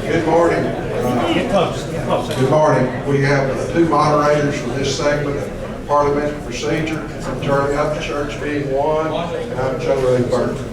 Good morning. Good morning. We have two moderators for this segment of Parliamentary Procedure. Charlie Up Church being one, and I'm Joe Ray Burton.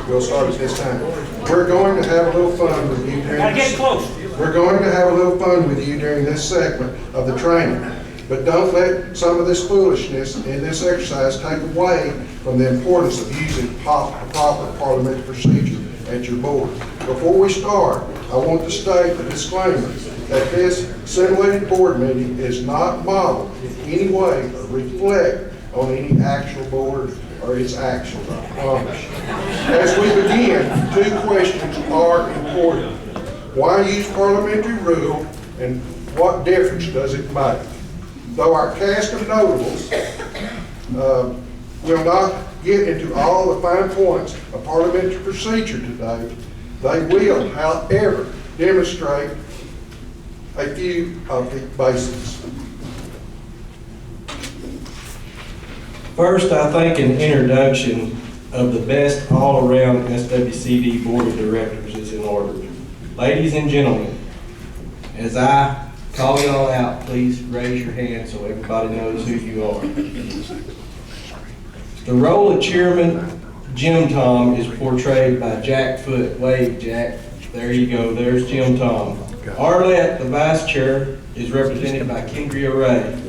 We'll start at this time. We're going to have a little fun with you during this. We're going to have a little fun with you during this segment of the training. But don't let some of this foolishness in this exercise take away from the importance of using proper parliamentary procedure at your board. Before we start, I want to state a disclaimer that this simulated board meeting is not modeled in any way or reflect on any actual board or its actions, I promise. As we begin, two questions are important. Why use parliamentary rule, and what difference does it make? Though our cast of notables will not get into all the fine points of parliamentary procedure today, they will, however, demonstrate a few of the basics. First, I think an introduction of the best all-around SWCD Board of Directors is in order. Ladies and gentlemen, as I call y'all out, please raise your hand so everybody knows who you are. The role of Chairman Jim Tom is portrayed by Jack Foote. Wave, Jack. There you go. There's Jim Tom. Arlette, the Vice Chair, is represented by Kendria Ray.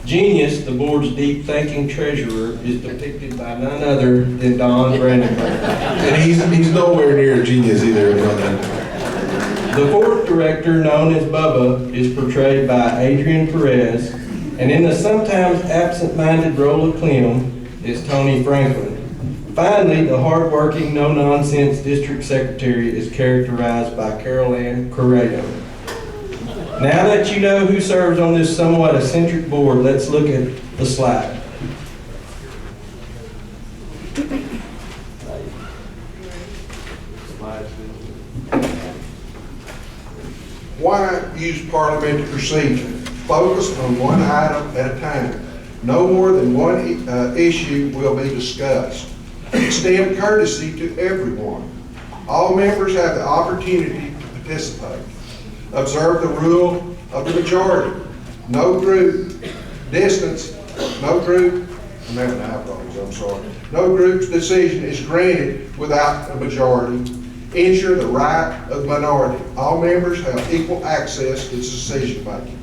Genius, the board's deep-thinking treasurer, is depicted by none other than Don Brandenburg. And he's nowhere near a genius either. The fourth director, known as Bubba, is portrayed by Adrian Perez, and in the sometimes absent-minded role of Clem is Tony Franklin. Finally, the hard-working, no-nonsense district secretary is characterized by Carol Ann Correa. Now that you know who serves on this somewhat eccentric board, let's look at the slide. Why use parliamentary procedure? Focus on one item at a time. No more than one issue will be discussed. Extend courtesy to everyone. All members have the opportunity to participate. Observe the rule of the majority. No group distance, no group, I'm having eyeballs, I'm sorry. No group's decision is granted without a majority. Ensure the right of the minority. All members have equal access to decision making.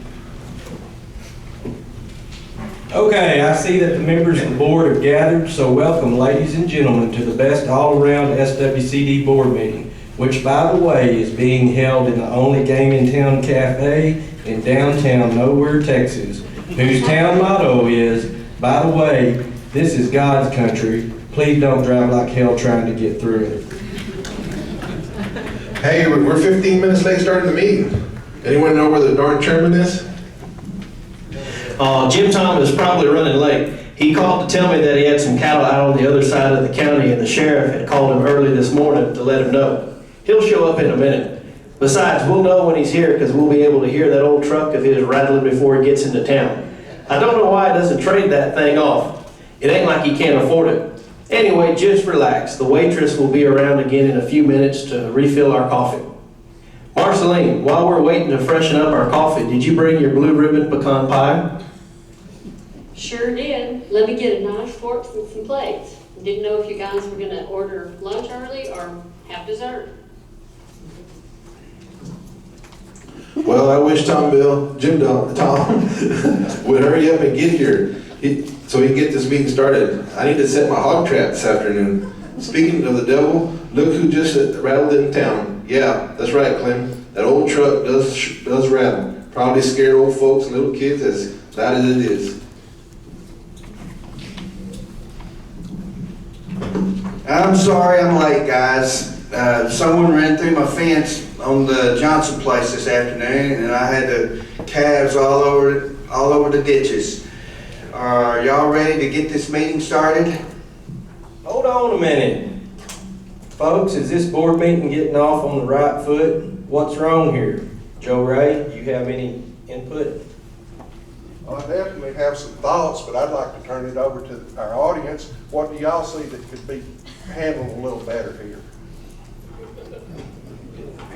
Okay, I see that the members of the board have gathered, so welcome, ladies and gentlemen, to the best all-around SWCD board meeting, which, by the way, is being held in the only Game in Town Cafe in downtown Nowhere, Texas, whose town motto is, by the way, this is God's country. Please don't drive like hell trying to get through it. Hey, we're 15 minutes late starting the meeting. Anyone know where the darn chairman is? Jim Tom is probably running late. He called to tell me that he had some cattle out on the other side of the county, and the sheriff had called him early this morning to let him know. He'll show up in a minute. Besides, we'll know when he's here because we'll be able to hear that old truck of his rattling before he gets into town. I don't know why he doesn't trade that thing off. It ain't like he can't afford it. Anyway, just relax. The waitress will be around again in a few minutes to refill our coffee. Marceline, while we're waiting to freshen up our coffee, did you bring your blue ribbon pecan pie? Sure did. Let me get a nice forks and some plates. Didn't know if you guys were going to order lunch early or have dessert. Well, I wish Tom would hurry up and get here so he can get this meeting started. I need to set my hog trap this afternoon. Speaking of the devil, look who just rattled in town. Yeah, that's right, Clem. That old truck does rattle. Probably scared old folks and little kids as loud as it is. I'm sorry I'm late, guys. Someone ran through my fence on the Johnson place this afternoon, and I had the calves all over the ditches. Are y'all ready to get this meeting started? Hold on a minute. Folks, is this board meeting getting off on the right foot? What's wrong here? Joe Ray, you have any input? I definitely have some thoughts, but I'd like to turn it over to our audience. What do y'all see that could be handled a little better here?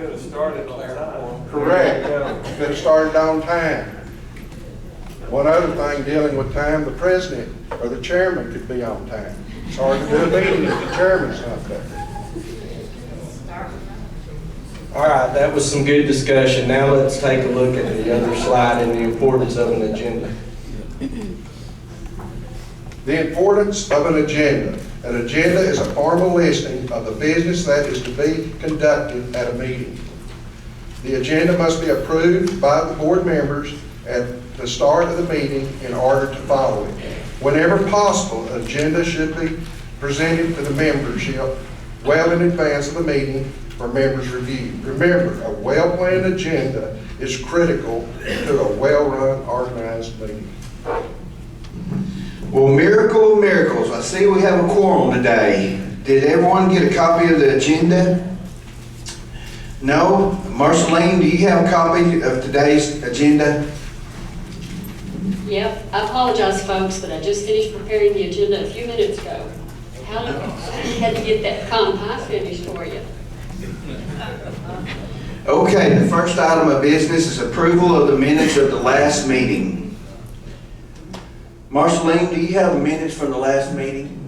could have started on time. Correct. Could have started on time. One other thing dealing with time, the president or the chairman could be on time. It's hard to do a meeting if the chairman's not there. All right, that was some good discussion. Now let's take a look at the other slide and the importance of an agenda. The importance of an agenda. An agenda is a formal listing of the business that is to be conducted at a meeting. The agenda must be approved by the board members at the start of the meeting in order to follow it. Whenever possible, an agenda should be presented to the membership well in advance of the meeting for members' review. Remember, a well-planned agenda is critical to a well-run, organized meeting. Well, miracle of miracles, I see we have a quorum today. Did everyone get a copy of the agenda? No? Marceline, do you have a copy of today's agenda? Yep, I apologize, folks, but I just finished preparing the agenda a few minutes ago. I had to get that pie finished for you. Okay, the first item of business is approval of the minutes of the last meeting. Marceline, do you have the minutes from the last meeting?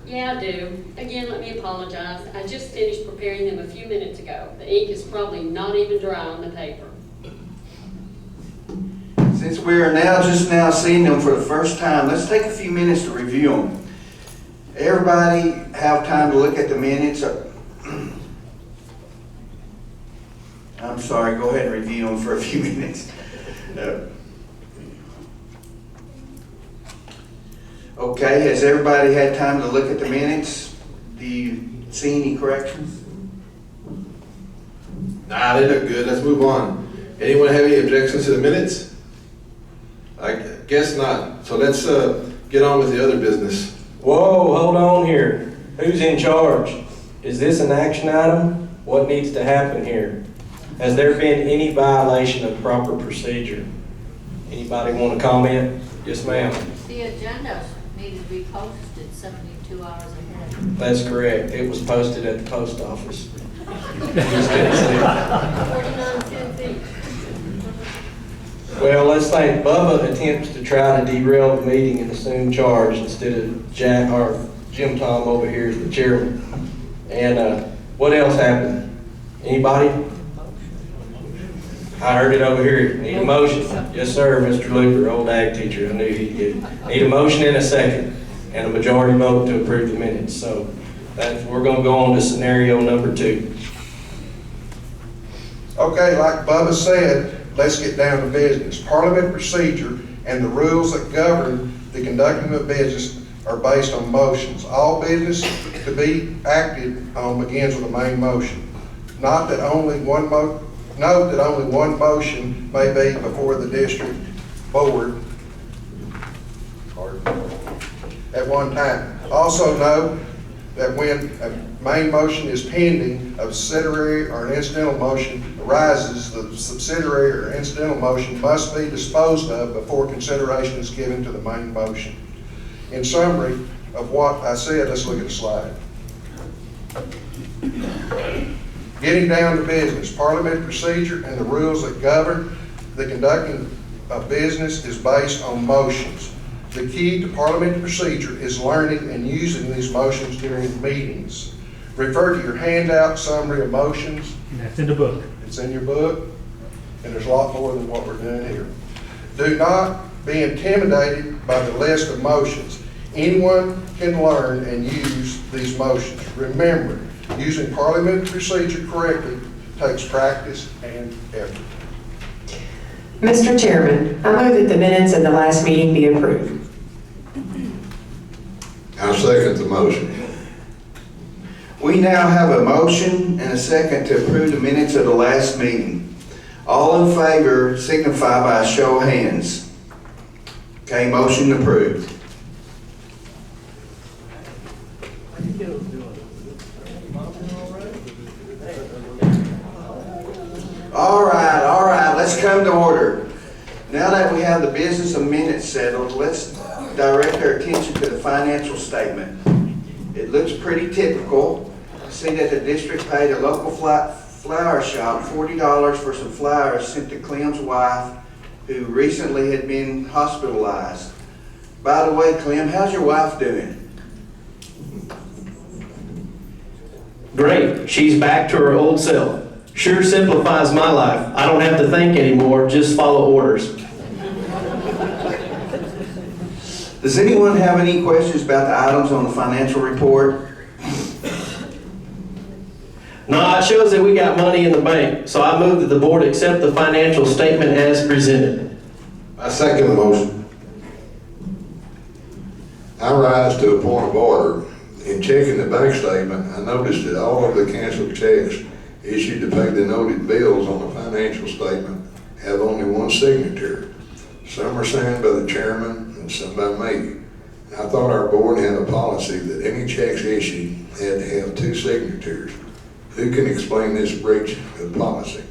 Yeah, I do. Again, let me apologize. I just finished preparing them a few minutes ago. The ink is probably not even dry on the paper. Since we are just now seeing them for the first time, let's take a few minutes to review them. Everybody have time to look at the minutes? I'm sorry, go ahead and review them for a few minutes. Okay, has everybody had time to look at the minutes? Do you see any corrections? Nah, they look good. Let's move on. Anyone have any objections to the minutes? I guess not. So let's get on with the other business. Whoa, hold on here. Who's in charge? Is this an action item? What needs to happen here? Has there been any violation of proper procedure? Anybody want to comment? Yes, ma'am. The agendas need to be posted 72 hours ahead. That's correct. It was posted at the post office. 49 Well, let's think Bubba attempts to try to derail the meeting and assume charge instead of Jack or Jim Tom over here as the chairman. And what else happened? Anybody? I heard it over here. Need a motion? Yes, sir, Mr. Looper, old ag teacher. I knew he'd get it. Need a motion and a second, and a majority vote to approve the minutes. So we're going to go on to scenario number 2. Okay, like Bubba said, let's get down to business. Parliamentary procedure and the rules that govern the conducting of business are based on motions. All business to be acted on begins with a main motion. Note that only one motion may be before the district board at one time. Also note that when a main motion is pending, a subsidiary or an incidental motion arises, the subsidiary or incidental motion must be disposed of before consideration is given to the main motion. In summary of what I said, let's look at the slide. Getting down to business, parliamentary procedure and the rules that govern the conducting of business is based on motions. The key to parliamentary procedure is learning and using these motions during meetings. Refer to your handout summary of motions. That's in the book. It's in your book, and there's a lot more than what we're doing here. Do not be intimidated by the list of motions. Anyone can learn and use these motions. Remember, using parliamentary procedure correctly takes practice and effort. Mr. Chairman, I move that the minutes of the last meeting be approved. I second the motion. We now have a motion and a second to approve the minutes of the last meeting. All in favor signify by a show of hands. Okay, motion approved. All right, let's come to order. Now that we have the business of minutes settled, let's direct our attention to the financial statement. It looks pretty typical. See that the district paid a local flower shop $40 for some flowers sent to Clem's wife, who recently had been hospitalized. By the way, Clem, how's your wife doing? Great, she's back to her old self. Sure simplifies my life. I don't have to think anymore, just follow orders. Does anyone have any questions about the items on the financial report? No, it shows that we got money in the bank, so I move that the board accept the financial statement as presented. I second the motion. I rise to a point of order. In checking the bank statement, I noticed that all of the canceled checks issued to pay the noted bills on the financial statement have only one signature. Some are signed by the chairman and some by me. I thought our board had a policy that any checks issued had to have two signatures. Who can explain this breach of policy?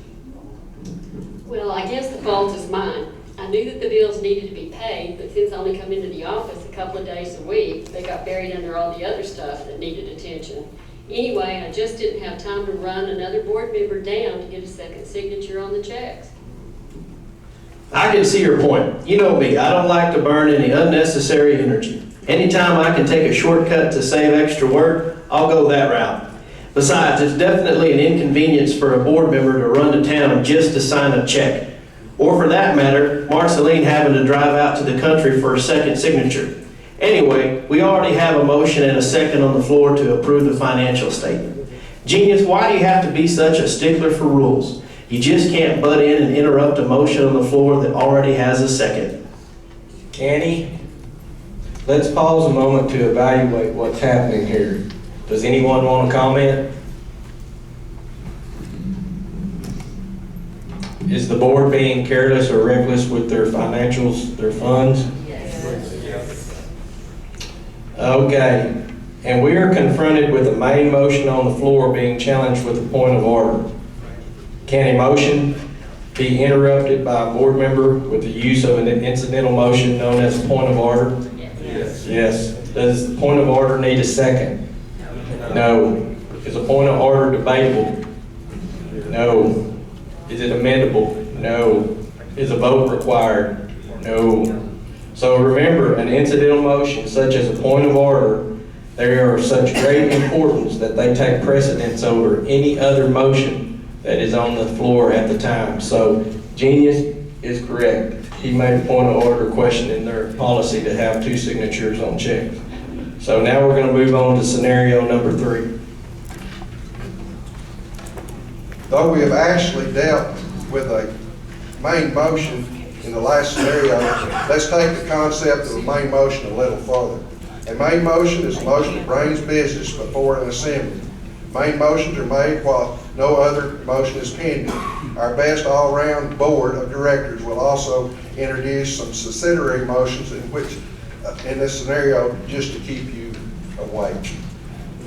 Well, I guess the fault is mine. I knew that the bills needed to be paid, but since I only come into the office a couple of days a week, they got buried under all the other stuff that needed attention. Anyway, I just didn't have time to run another board member down to get a second signature on the checks. I can see your point. You know me, I don't like to burn any unnecessary energy. Anytime I can take a shortcut to save extra work, I'll go that route. Besides, it's definitely an inconvenience for a board member to run to town just to sign a check. Or for that matter, Marceline having to drive out to the country for a second signature. Anyway, we already have a motion and a second on the floor to approve the financial statement. Genius, why do you have to be such a stickler for rules? You just can't butt in and interrupt a motion on the floor that already has a second. Annie, let's pause a moment to evaluate what's happening here. Does anyone want to comment? Is the board being careless or reckless with their financials, their funds? Yes. Okay, and we are confronted with a main motion on the floor being challenged with a point of order. Can a motion be interrupted by a board member with the use of an incidental motion known as a point of order? Yes. Yes. Does the point of order need a second? No. Is a point of order debatable? No. Is it amendable? No. Is a vote required? No. So remember, an incidental motion such as a point of order, they are of such great importance that they take precedence over any other motion that is on the floor at the time. So Genius is correct. He made a point of order questioning their policy to have two signatures on checks. So now we're going to move on to scenario number 3. Though we have actually dealt with a main motion in the last scenario, let's take the concept of a main motion a little further. A main motion is a motion that brings business before an assembly. Main motions are made while no other motion is pending. Our best all-round board of directors will also introduce some subsidiary motions in which, in this scenario, just to keep you awake.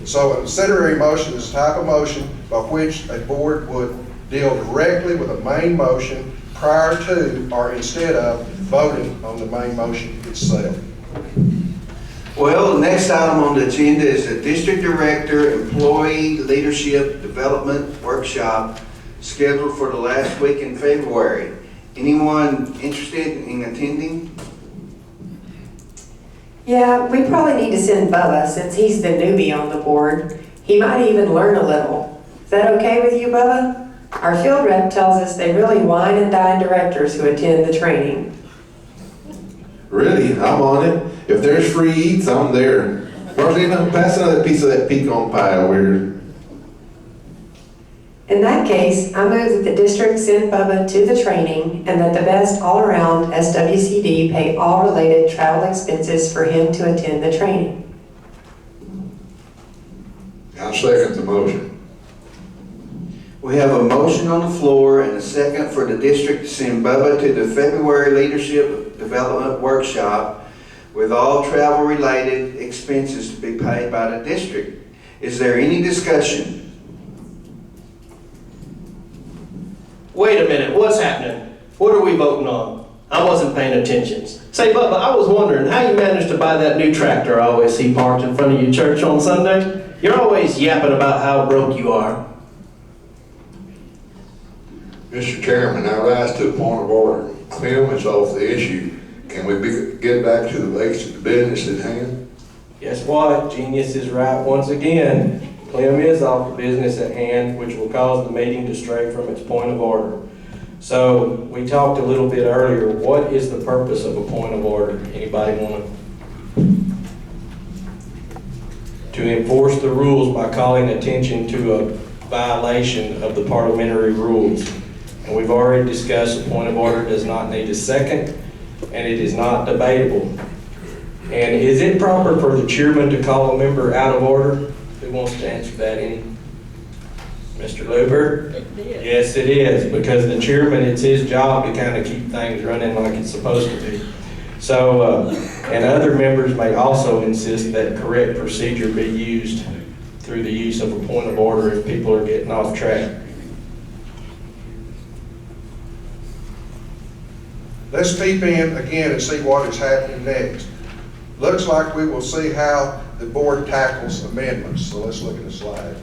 So a subsidiary motion is a type of motion by which a board would deal directly with a main motion prior to or instead of voting on the main motion itself. Well, the next item on the agenda is the District Director Employee Leadership Development Workshop scheduled for the last week in February. Anyone interested in attending? Yeah, we probably need to send Bubba since he's the newbie on the board. He might even learn a little. Is that okay with you, Bubba? Our field rep tells us they really wine and dine directors who attend the training. Really? I'm on it. If there's free eats, I'm there. Marlena, pass another piece of that pecan pie over here. In that case, I move that the district send Bubba to the training and that the best all-around SWCD pay all related travel expenses for him to attend the training. I second the motion. We have a motion on the floor and a second for the district to send Bubba to the February Leadership Development Workshop with all travel-related expenses to be paid by the district. Is there any discussion? Wait a minute, what's happening? What are we voting on? I wasn't paying attention. Say, Bubba, I was wondering how you managed to buy that new tractor I always see parked in front of your church on Sunday. You're always yapping about how broke you are. Mr. Chairman, I rise to a point of order. Clem is off the issue. Can we get back to the basic business at hand? Guess what? Genius is right once again. Clem is off the business at hand, which will cause the meeting to stray from its point of order. So, we talked a little bit earlier. What is the purpose of a point of order? Anybody want to enforce the rules by calling attention to a violation of the parliamentary rules. And we've already discussed a point of order does not need a second, and it is not debatable. And is it proper for the chairman to call a member out of order? Who wants to answer that? Mr. Luber? Yes, it is, because the chairman, it's his job to kind of keep things running like it's supposed to be. So, and other members may also insist that correct procedure be used through the use of a point of order if people are getting off track. Let's peep in again and see what is happening next. Looks like we will see how the board tackles amendments. So let's look at the slide.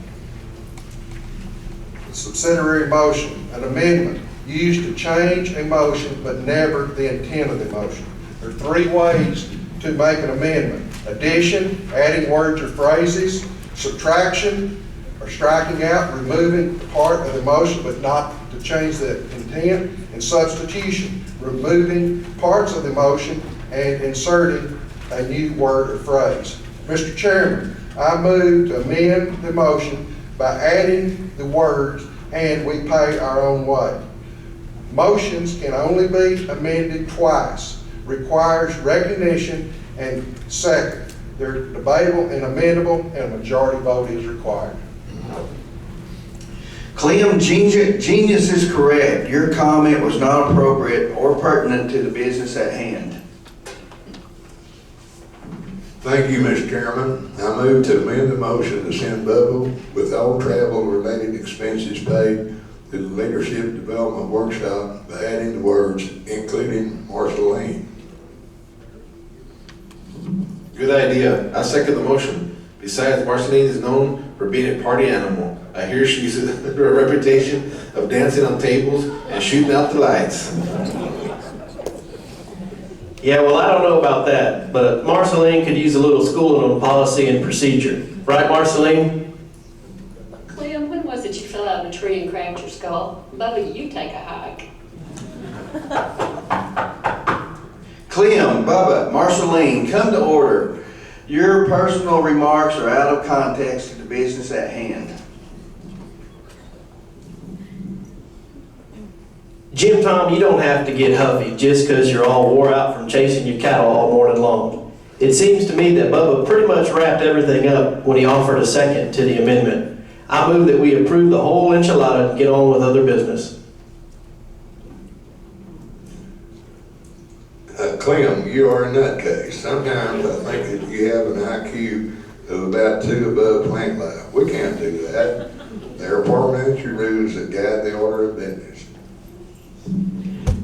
Subsidiary motion, an amendment used to change a motion but never the intent of the motion. There are three ways to make an amendment: addition, adding words or phrases; subtraction, or striking out, removing part of the motion but not to change the intent; and substitution, removing parts of the motion and inserting a new word or phrase. Mr. Chairman, I move to amend the motion by adding the words "and we pay our own way." Motions can only be amended twice, requires recognition and second. They're debatable and amendable, and a majority vote is required. Clem, genius is correct. Your comment was not appropriate or pertinent to the business at hand. Thank you, Mr. Chairman. I move to amend the motion to send Bubba with all travel-related expenses paid to the Leadership Development Workshop by adding the words, including Marceline. Good idea. I second the motion. Besides, Marceline is known for being a party animal. I hear she's a reputation of dancing on tables and shooting out the lights. Yeah, well, I don't know about that, but Marceline could use a little schooling on policy and procedure. Right, Marceline? Clem, when was it you fell out of a tree and cracked your skull? Bubba, you take a hike. Clem, Bubba, Marceline, come to order. Your personal remarks are out of context to the business at hand. Jim Tom, you don't have to get huffy just because you're all wore out from chasing your cattle all morning long. It seems to me that Bubba pretty much wrapped everything up when he offered a second to the amendment. I move that we approve the whole enchilada and get on with other business. Clem, you are a nutcase. Sometimes I think that you have an IQ of about 2 above plant life. We can't do that. There are parliamentary rules that guide the order of business.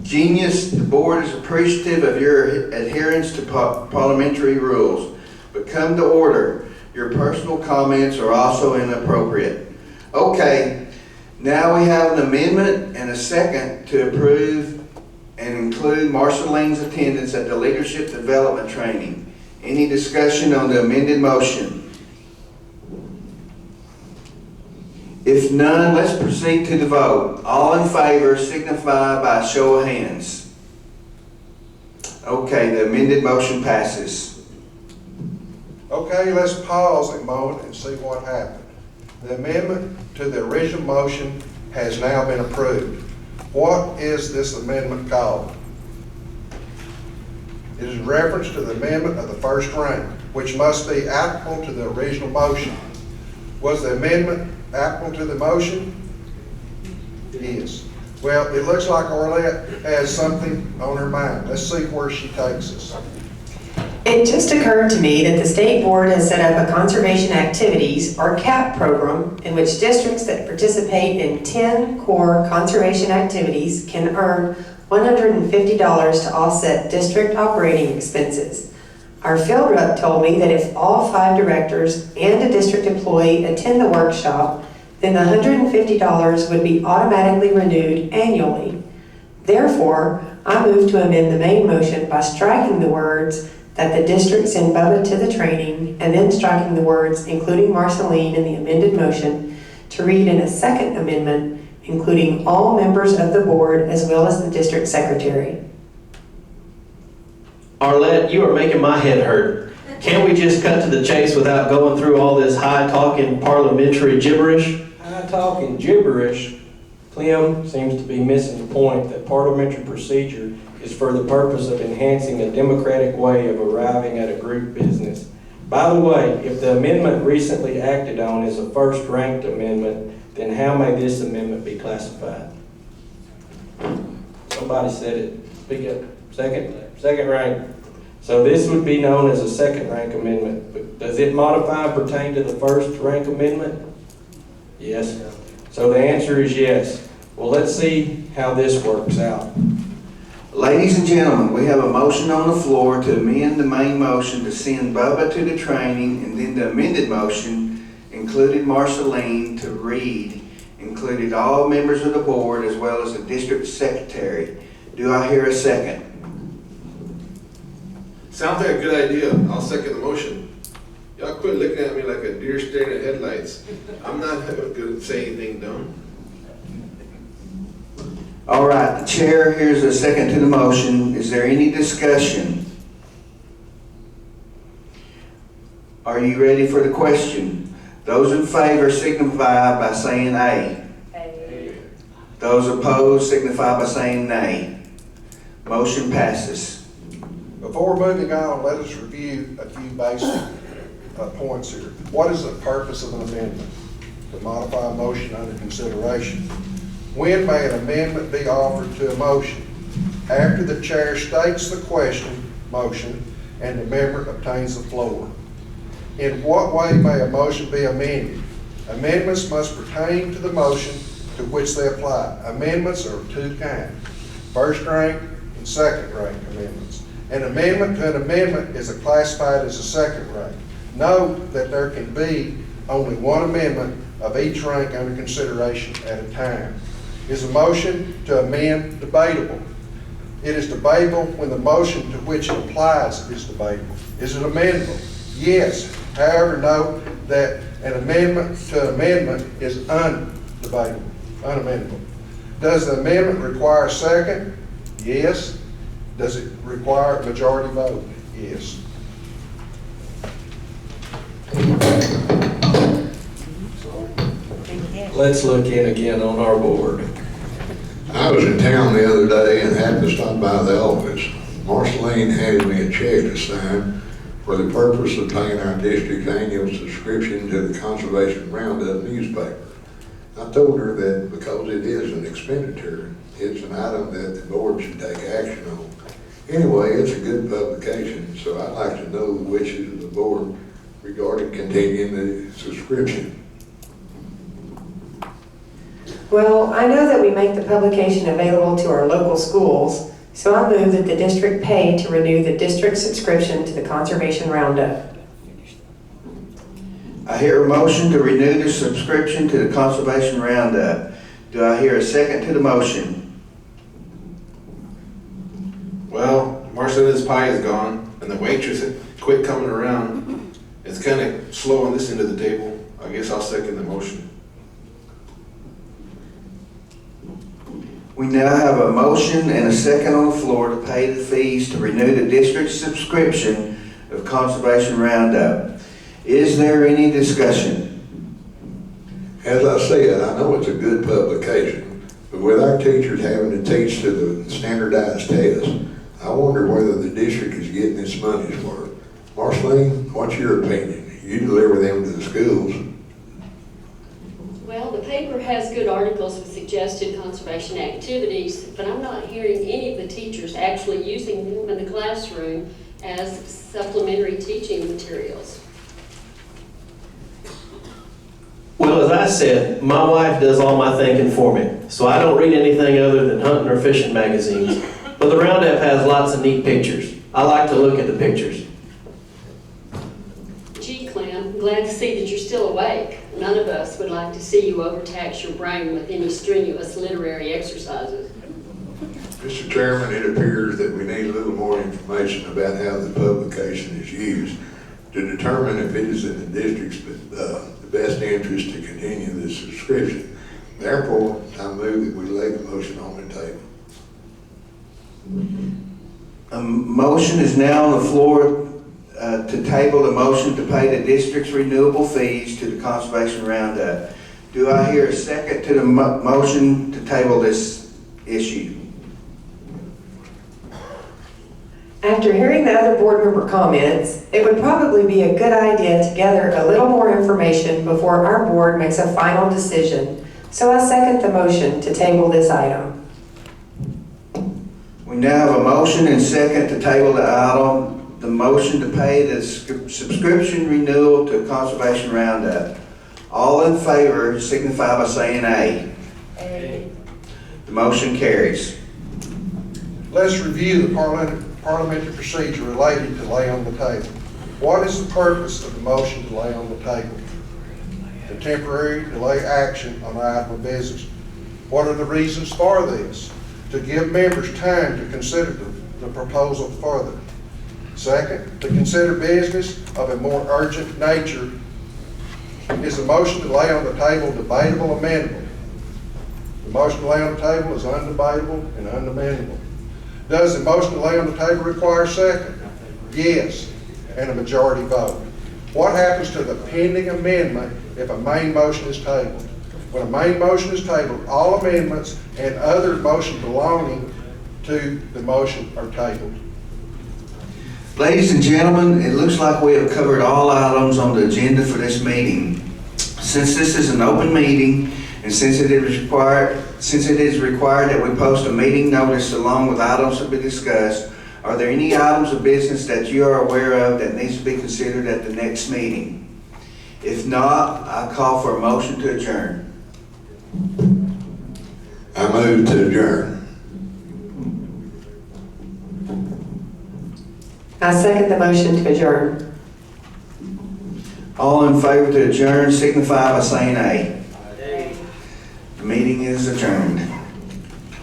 Genius, the board is appreciative of your adherence to parliamentary rules, but come to order. Your personal comments are also inappropriate. Okay, now we have an amendment and a second to approve and include Marceline's attendance at the Leadership Development Training. Any discussion on the amended motion? If none, let's proceed to the vote. All in favor signify by show of hands. Okay, the amended motion passes. Okay, let's pause a moment and see what happened. The amendment to the original motion has now been approved. What is this amendment called? It is in reference to the amendment of the first rank, which must be applicable to the original motion. Was the amendment applicable to the motion? It is. Well, it looks like Orlette has something on her mind. Let's see where she takes us. It just occurred to me that the state board has set up a conservation activities, or CAP program, in which districts that participate in 10 core conservation activities can earn $150 to offset district operating expenses. Our field rep told me that if all 5 directors and a district employee attend the workshop, then the $150 would be automatically renewed annually. Therefore, I move to amend the main motion by striking the words that the district send Bubba to the training, and then striking the words including Marceline in the amended motion to read in a second amendment, including all members of the board as well as the district secretary. Arlette, you are making my head hurt. Can't we just cut to the chase without going through all this high-talking parliamentary gibberish? Talking gibberish, Clem seems to be missing the point that parliamentary procedure is for the purpose of enhancing a democratic way of arriving at a group business. By the way, if the amendment recently acted on is a first-ranked amendment, then how may this amendment be classified? Somebody said it. Speak up. Second rank. So this would be known as a second rank amendment. But does it modify and pertain to the first rank amendment? Yes. So the answer is yes. Well, let's see how this works out. Ladies and gentlemen, we have a motion on the floor to amend the main motion to send Bubba to the training, and then the amended motion included Marceline to read, included all members of the board as well as the district secretary. Do I hear a second? Sounds like a good idea. I'll second the motion. Y'all quit looking at me like a deer staring at headlights. I'm not going to say anything dumb. All right, the chair hears a second to the motion. Is there any discussion? Are you ready for the question? Those in favor signify by saying aye. Aye. Those opposed signify by saying nay. Motion passes. Before moving on, let us review a few basic points here. What is the purpose of an amendment? To modify a motion under consideration. When may an amendment be offered to a motion? After the chair states the motion, and the member obtains the floor. In what way may a motion be amended? Amendments must pertain to the motion to which they apply. Amendments are of two kinds, first rank and second rank amendments. An amendment to an amendment is classified as a second rank. Note that there can be only one amendment of each rank under consideration at a time. Is a motion to amend debatable? It is debatable when the motion to which it applies is debatable. Is it amendable? Yes. However, note that an amendment to an amendment is undebatable, unamendable. Does the amendment require a second? Yes. Does it require a majority vote? Yes. Let's look in again on our board. I was in town the other day and happened to stop by the office. Marceline handed me a check to sign for the purpose of paying our district annual subscription to the Conservation Roundup newspaper. I told her that because it is an expenditure, it's an item that the board should take action on. Anyway, it's a good publication, so I'd like to know the wishes of the board regarding continuing the subscription. Well, I know that we make the publication available to our local schools, so I move that the district pay to renew the district subscription to the Conservation Roundup. I hear a motion to renew the subscription to the Conservation Roundup. Do I hear a second to the motion? Well, Marceline's pie is gone, and the waitress had quit coming around. It's kind of slow on this end of the table. I guess I'll second the motion. We now have a motion and a second on the floor to pay the fees to renew the district subscription of Conservation Roundup. Is there any discussion? As I said, I know it's a good publication, but with our teachers having to teach to the standardized test, I wonder whether the district is getting its money's worth. Marceline, what's your opinion? You deliver them to the schools. Well, the paper has good articles with suggested conservation activities, but I'm not hearing any of the teachers actually using them in the classroom as supplementary teaching materials. Well, as I said, my wife does all my thinking for me, so I don't read anything other than hunting or fishing magazines. But the Roundup has lots of neat pictures. I like to look at the pictures. Gee, Clem, I'm glad to see that you're still awake. none of us would like to see you overtax your brain with any strenuous literary exercises. Mr. Chairman, it appears that we need a little more information about how the publication is used to determine if it is in the district's the best interest to continue this subscription. Therefore, I move that we lay the motion on the table. A motion is now on the floor to table the motion to pay the district's renewable fees to the Conservation Roundup. Do I hear a second to the motion to table this issue? After hearing the other board member comments, it would probably be a good idea to gather a little more information before our board makes a final decision. So I second the motion to table this item. We now have a motion and second to table the item, the motion to pay the subscription renewal to Conservation Roundup. All in favor signify by saying aye. Aye. The motion carries. Let's review the parliamentary procedure related to lay on the table. What is the purpose of the motion to lay on the table? To temporarily delay action on an item of business. What are the reasons for this? To give members time to consider the proposal further. Second, to consider business of a more urgent nature. Is the motion to lay on the table debatable or amendable? The motion to lay on the table is undebatable and unamendable. Does the motion to lay on the table require a second? Yes, and a majority vote. What happens to the pending amendment if a main motion is tabled? When a main motion is tabled, all amendments and other motions belonging to the motion are tabled. Ladies and gentlemen, it looks like we have covered all items on the agenda for this meeting. Since this is an open meeting, and since it is required that we post a meeting notice along with items to be discussed, are there any items of business that you are aware of that needs to be considered at the next meeting? If not, I call for a motion to adjourn. I move to adjourn. I second the motion to adjourn. All in favor to adjourn signify by saying aye. Aye. The meeting is adjourned.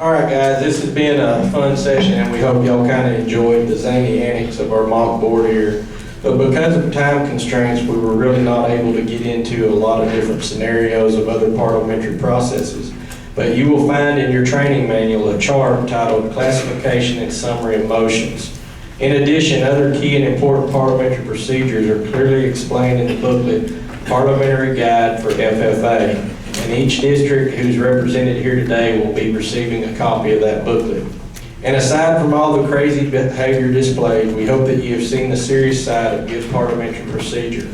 All right, guys, this has been a fun session, and we hope y'all kind of enjoyed the zany antics of our mock board here. But because of time constraints, we were really not able to get into a lot of different scenarios of other parliamentary processes. But you will find in your training manual a chart titled Classification and Summary of Motions. In addition, other key and important parliamentary procedures are clearly explained in the booklet Parliamentary Guide for FFA, and each district who's represented here today will be receiving a copy of that booklet. And aside from all the crazy behavior displayed, we hope that you have seen the serious side of good parliamentary procedure.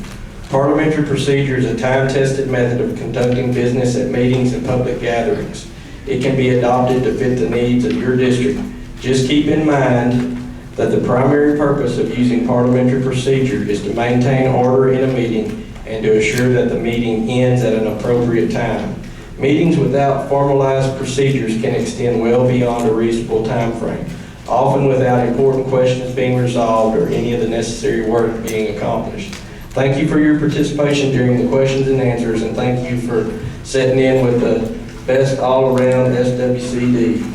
Parliamentary procedure is a time-tested method of conducting business at meetings and public gatherings. It can be adopted to fit the needs of your district. Just keep in mind that the primary purpose of using parliamentary procedure is to maintain order in a meeting and to assure that the meeting ends at an appropriate time. Meetings without formalized procedures can extend well beyond a reasonable time frame, often without important questions being resolved or any of the necessary work being accomplished. Thank you for your participation during the questions and answers, and thank you for setting in with the best all-around SWCD.